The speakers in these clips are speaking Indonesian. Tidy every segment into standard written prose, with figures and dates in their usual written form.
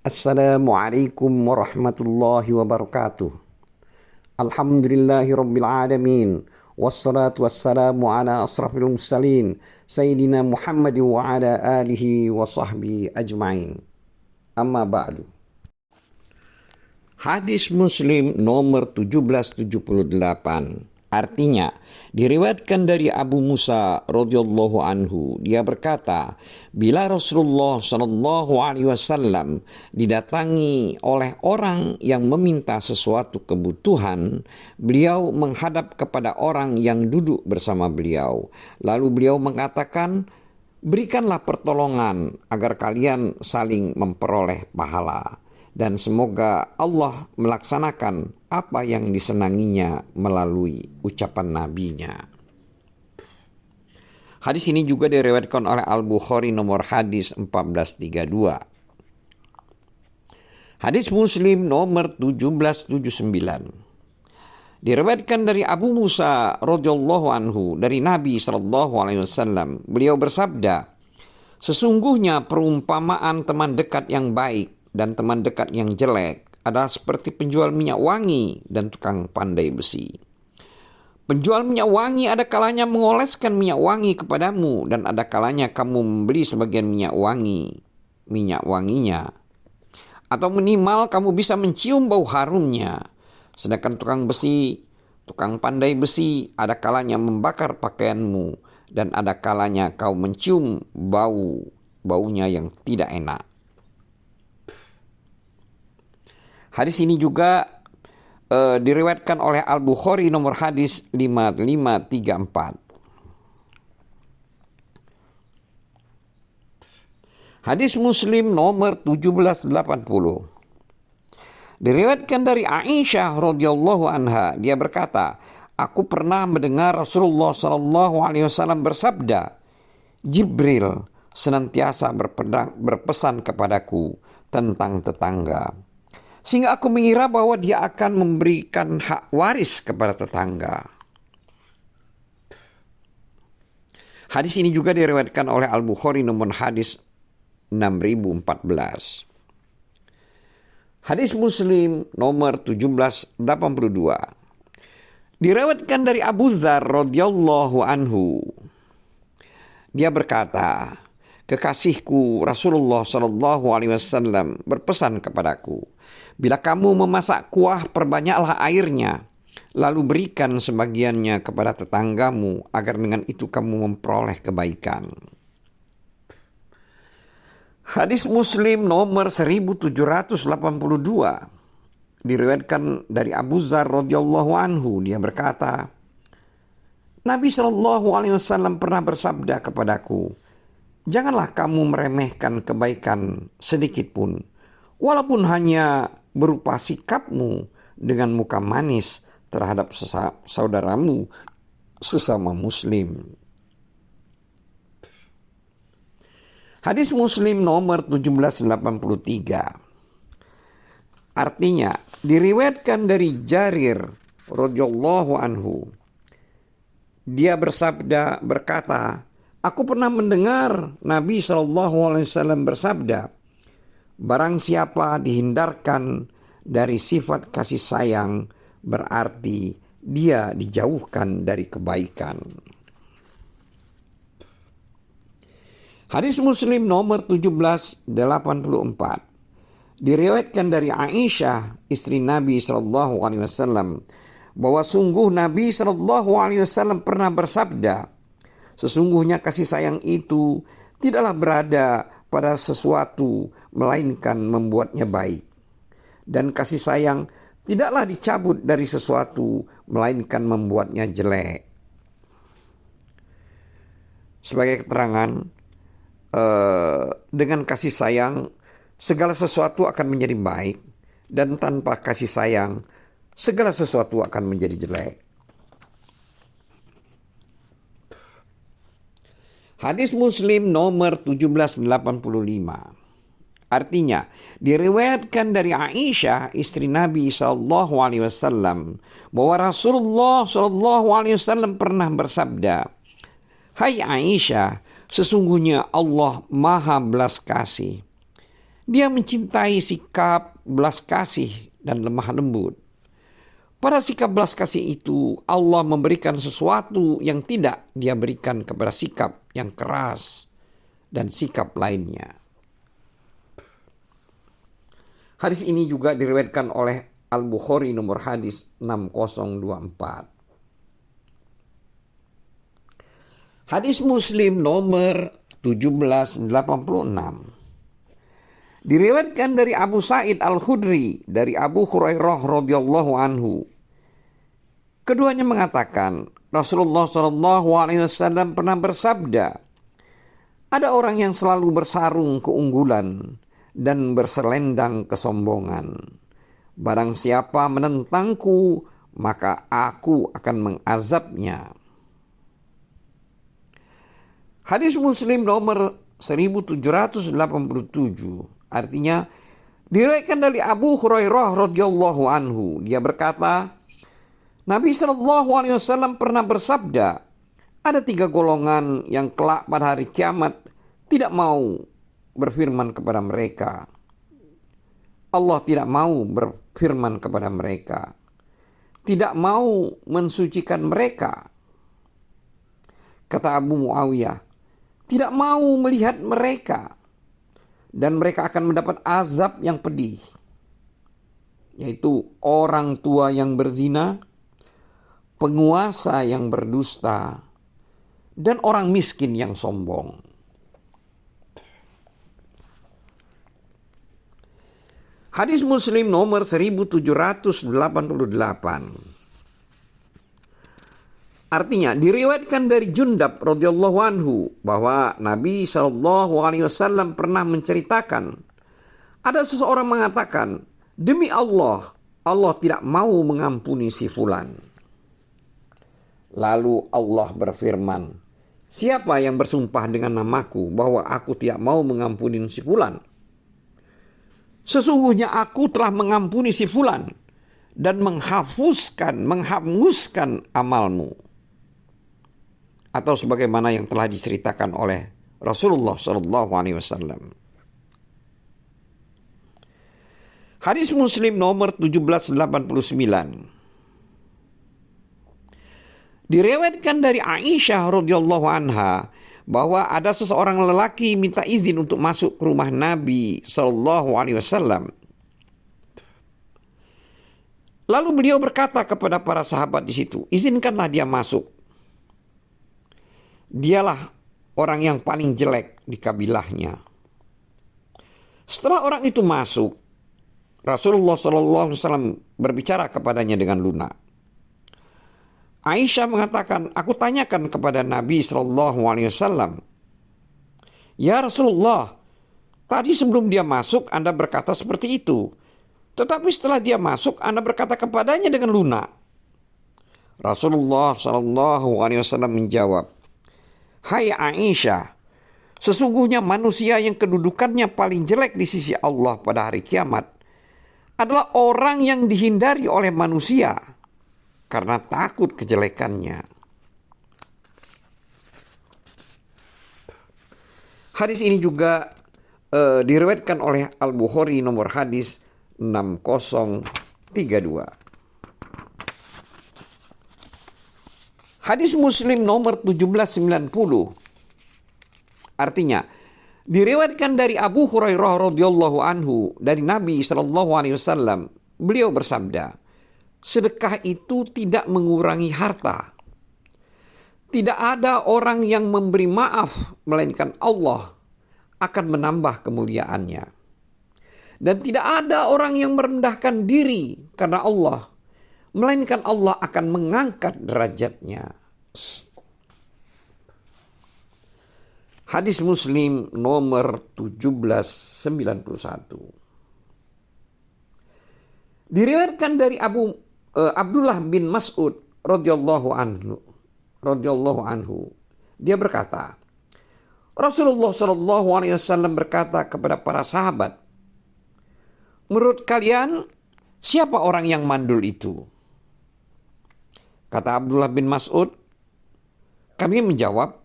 Assalamualaikum warahmatullahi wabarakatuh. Alhamdulillahi rabbil alamin. Wassalatu wassalamu ala asrafil mursalin Sayyidina Muhammad wa ala alihi wa sahbihi ajma'in. Amma ba'du. Hadis Muslim nomor 1778. Artinya, diriwayatkan dari Abu Musa radhiyallahu anhu, dia berkata, bila Rasulullah sallallahu alaihi wasallam didatangi oleh orang yang meminta sesuatu kebutuhan, beliau menghadap kepada orang yang duduk bersama beliau. Lalu beliau mengatakan, berikanlah pertolongan agar kalian saling memperoleh pahala. Dan semoga Allah melaksanakan apa yang disenanginya melalui ucapan nabinya. Hadis ini juga diriwayatkan oleh Al-Bukhari nomor hadis 1432. Hadis Muslim nomor 1779. Diriwayatkan dari Abu Musa radhiyallahu anhu dari Nabi sallallahu alaihi wasallam, beliau bersabda, sesungguhnya perumpamaan teman dekat yang baik dan teman dekat yang jelek adalah seperti penjual minyak wangi dan tukang pandai besi. Penjual minyak wangi ada kalanya mengoleskan minyak wangi kepadamu, dan ada kalanya kamu membeli sebagian minyak wanginya. Atau minimal kamu bisa mencium bau harumnya. Sedangkan tukang pandai besi ada kalanya membakar pakaianmu, dan ada kalanya kau mencium baunya yang tidak enak. Hadis ini juga diriwayatkan oleh Al-Bukhari nomor hadis 5534. Hadis Muslim nomor 1780. Diriwayatkan dari Aisyah radhiyallahu anha, dia berkata, aku pernah mendengar Rasulullah sallallahu alaihi wasallam bersabda, Jibril senantiasa berpesan kepadaku tentang tetangga, sehingga aku mengira bahwa dia akan memberikan hak waris kepada tetangga. Hadis ini juga diriwayatkan oleh Al-Bukhari nomor hadis 6014. Hadis Muslim nomor 1782. Diriwayatkan dari Abu Dzar radhiyallahu anhu. Dia berkata, kekasihku Rasulullah sallallahu alaihi wasallam berpesan kepadaku, bila kamu memasak kuah, perbanyaklah airnya, lalu berikan sebagiannya kepada tetanggamu, agar dengan itu kamu memperoleh kebaikan. Hadis Muslim nomor 1782. Diriwayatkan dari Abu Dzar radhiyallahu anhu, dia berkata, Nabi sallallahu alaihi wasallam pernah bersabda kepadaku, janganlah kamu meremehkan kebaikan sedikit pun, walaupun hanya berupa sikapmu dengan muka manis terhadap saudaramu sesama muslim. Hadis Muslim nomor 1783. Artinya, diriwayatkan dari Jarir radhiyallahu anhu. Dia berkata, aku pernah mendengar Nabi SAW bersabda, barang siapa dihindarkan dari sifat kasih sayang, berarti dia dijauhkan dari kebaikan. Hadis Muslim nomor 1784. Diriwayatkan dari Aisyah, istri Nabi SAW, bahwa sungguh Nabi SAW pernah bersabda, sesungguhnya kasih sayang itu tidaklah berada pada sesuatu melainkan membuatnya baik, dan kasih sayang tidaklah dicabut dari sesuatu melainkan membuatnya jelek. Sebagai keterangan, dengan kasih sayang segala sesuatu akan menjadi baik, dan tanpa kasih sayang segala sesuatu akan menjadi jelek. Hadis Muslim nomor 1785. Artinya, diriwayatkan dari Aisyah, istri Nabi SAW, bahwa Rasulullah SAW pernah bersabda, hai Aisyah, sesungguhnya Allah Maha Belas Kasih. Dia mencintai sikap belas kasih dan lemah lembut. Pada sikap belas kasih itu, Allah memberikan sesuatu yang tidak Dia berikan kepada sikap yang keras dan sikap lainnya. Hadis ini juga diriwayatkan oleh Al-Bukhari nomor hadis 6024. Hadis Muslim nomor 1786. Diriwayatkan dari Abu Sa'id Al-Khudri dari Abu Hurairah radhiyallahu anhu. Keduanya mengatakan, Rasulullah SAW pernah bersabda, ada orang yang selalu bersarung keunggulan dan berselendang kesombongan. Barang siapa menentangku, maka aku akan mengazabnya. Hadis Muslim nomor 1787, artinya diriwayatkan dari Abu Hurairah radhiyallahu anhu. Dia berkata, Nabi SAW pernah bersabda, ada 3 golongan yang kelak pada hari kiamat tidak mau berfirman kepada mereka. Allah tidak mau berfirman kepada mereka, tidak mau mensucikan mereka. Kata Abu Muawiyah, tidak mau melihat mereka, dan mereka akan mendapat azab yang pedih, yaitu orang tua yang berzina, penguasa yang berdusta, dan orang miskin yang sombong. Hadis Muslim nomor 1788. Artinya diriwayatkan dari Jundab radhiyallahu anhu bahwa Nabi SAW pernah menceritakan, ada seseorang mengatakan, demi Allah, Allah tidak mau mengampuni si fulan. Lalu Allah berfirman, siapa yang bersumpah dengan namaku bahwa aku tidak mau mengampuni si fulan? Sesungguhnya aku telah mengampuni si fulan dan menghapuskan amalmu. Atau sebagaimana yang telah diceritakan oleh Rasulullah SAW. Hadis Muslim nomor 1789. Diriwayatkan dari Aisyah radhiyallahu anha bahwa ada seseorang lelaki minta izin untuk masuk ke rumah Nabi SAW. Lalu beliau berkata kepada para sahabat di situ, izinkanlah dia masuk. Dialah orang yang paling jelek di kabilahnya. Setelah orang itu masuk, Rasulullah SAW berbicara kepadanya dengan lunak. Aisyah mengatakan, aku tanyakan kepada Nabi SAW, ya Rasulullah, tadi sebelum dia masuk Anda berkata seperti itu, tetapi setelah dia masuk Anda berkata kepadanya dengan lunak. Rasulullah SAW menjawab, hai Aisyah, sesungguhnya manusia yang kedudukannya paling jelek di sisi Allah pada hari kiamat adalah orang yang dihindari oleh manusia karena takut kejelekannya. Hadis ini juga diriwayatkan oleh Al-Bukhari nomor hadis 6032. Hadis Muslim nomor 1790. Artinya, diriwayatkan dari Abu Hurairah radhiyallahu anhu dari Nabi SAW, beliau bersabda, sedekah itu tidak mengurangi harta. Tidak ada orang yang memberi maaf melainkan Allah akan menambah kemuliaannya. Dan tidak ada orang yang merendahkan diri karena Allah, melainkan Allah akan mengangkat derajatnya. Hadis Muslim nomor 1791. Diriwayatkan dari Abdullah bin Mas'ud radhiyallahu anhu. Dia berkata, Rasulullah SAW berkata kepada para sahabat, menurut kalian siapa orang yang mandul itu? Kata Abdullah bin Mas'ud, kami menjawab,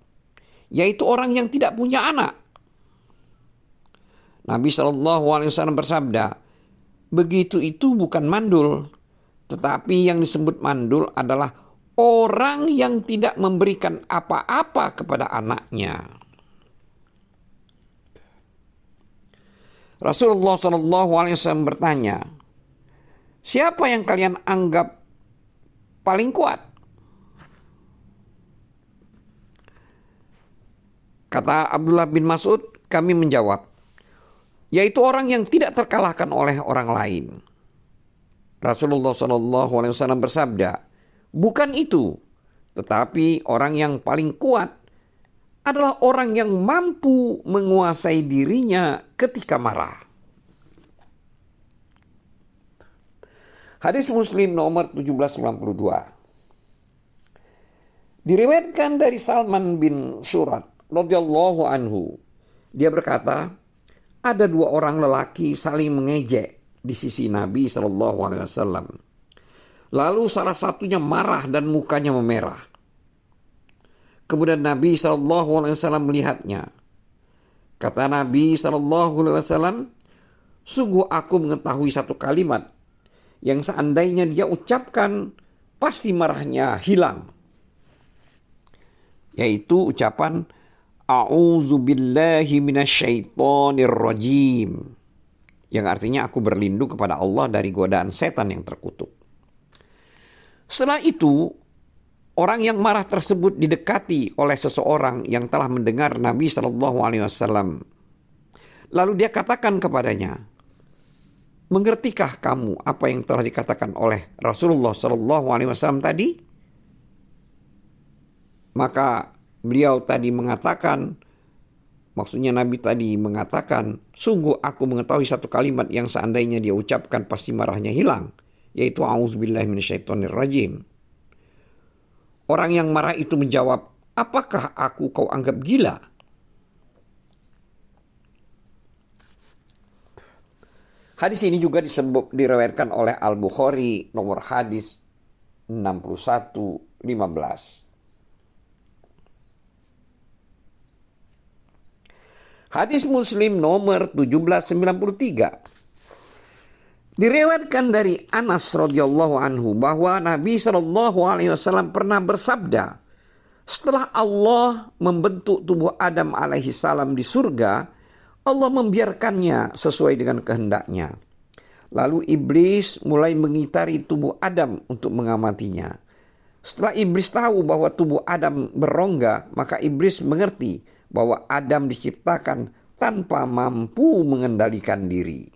yaitu orang yang tidak punya anak. Nabi SAW bersabda, begitu itu bukan mandul, tetapi yang disebut mandul adalah orang yang tidak memberikan apa-apa kepada anaknya. Rasulullah SAW bertanya, siapa yang kalian anggap paling kuat? Kata Abdullah bin Mas'ud, kami menjawab, yaitu orang yang tidak terkalahkan oleh orang lain. Rasulullah SAW bersabda, bukan itu, tetapi orang yang paling kuat adalah orang yang mampu menguasai dirinya ketika marah. Hadis Muslim nomor 1792. Diriwayatkan dari Salman bin Surat radhiyallahu anhu. Dia berkata, ada dua orang lelaki saling mengejek di sisi Nabi SAW. Lalu salah satunya marah dan mukanya memerah. Kemudian Nabi SAW melihatnya. Kata Nabi SAW, sungguh aku mengetahui satu kalimat yang seandainya dia ucapkan pasti marahnya hilang. Yaitu ucapan A'udzubillahi minasyaitonir rajim. Yang artinya aku berlindung kepada Allah dari godaan setan yang terkutuk. Setelah itu, orang yang marah tersebut didekati oleh seseorang yang telah mendengar Nabi SAW. Lalu dia katakan kepadanya, mengertikah kamu apa yang telah dikatakan oleh Rasulullah SAW tadi? Maka beliau tadi mengatakan, maksudnya Nabi tadi mengatakan, sungguh aku mengetahui satu kalimat yang seandainya dia ucapkan pasti marahnya hilang, yaitu A'udzubillahi minasyaitonirrajim. Orang yang marah itu menjawab, apakah aku kau anggap gila? Hadis ini juga diriwayatkan oleh Al-Bukhari nomor hadis 6115. Hadis Muslim nomor 1793. Diriwayatkan dari Anas radhiyallahu anhu bahwa Nabi SAW pernah bersabda, setelah Allah membentuk tubuh Adam alaihi salam di surga, Allah membiarkannya sesuai dengan kehendaknya. Lalu iblis mulai mengitari tubuh Adam untuk mengamatinya. Setelah iblis tahu bahwa tubuh Adam berongga, maka iblis mengerti bahwa Adam diciptakan tanpa mampu mengendalikan diri.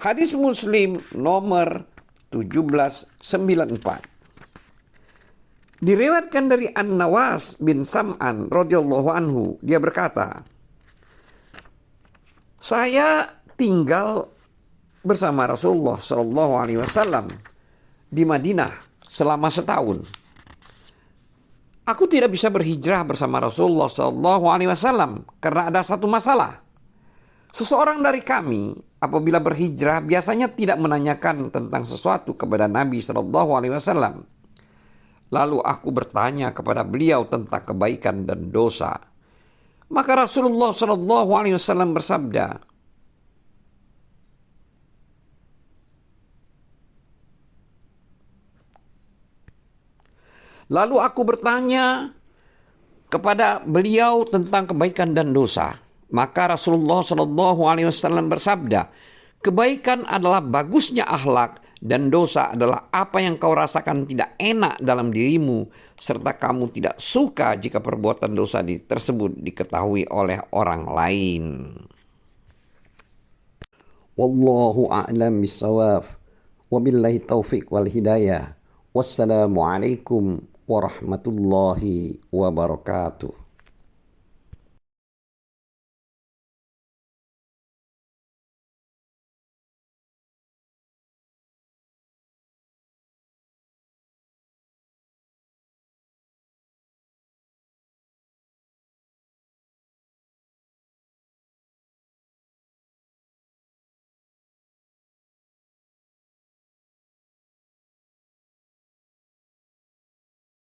Hadis Muslim nomor 1794. Diriwayatkan dari An-Nawas bin Sam'an radhiyallahu anhu, dia berkata, saya tinggal bersama Rasulullah SAW di Madinah selama setahun. Aku tidak bisa berhijrah bersama Rasulullah SAW karena ada satu masalah. Seseorang dari kami apabila berhijrah biasanya tidak menanyakan tentang sesuatu kepada Nabi SAW. Lalu aku bertanya kepada beliau tentang kebaikan dan dosa. Maka Rasulullah SAW bersabda, lalu aku bertanya kepada beliau tentang kebaikan dan dosa. Maka Rasulullah SAW bersabda, kebaikan adalah bagusnya akhlak dan dosa adalah apa yang kau rasakan tidak enak dalam dirimu serta kamu tidak suka jika perbuatan dosa tersebut diketahui oleh orang lain. Wallahu a'lam bissawab. Wabillahi taufiq wal hidayah. Wassalamualaikum warahmatullahi wabarakatuh.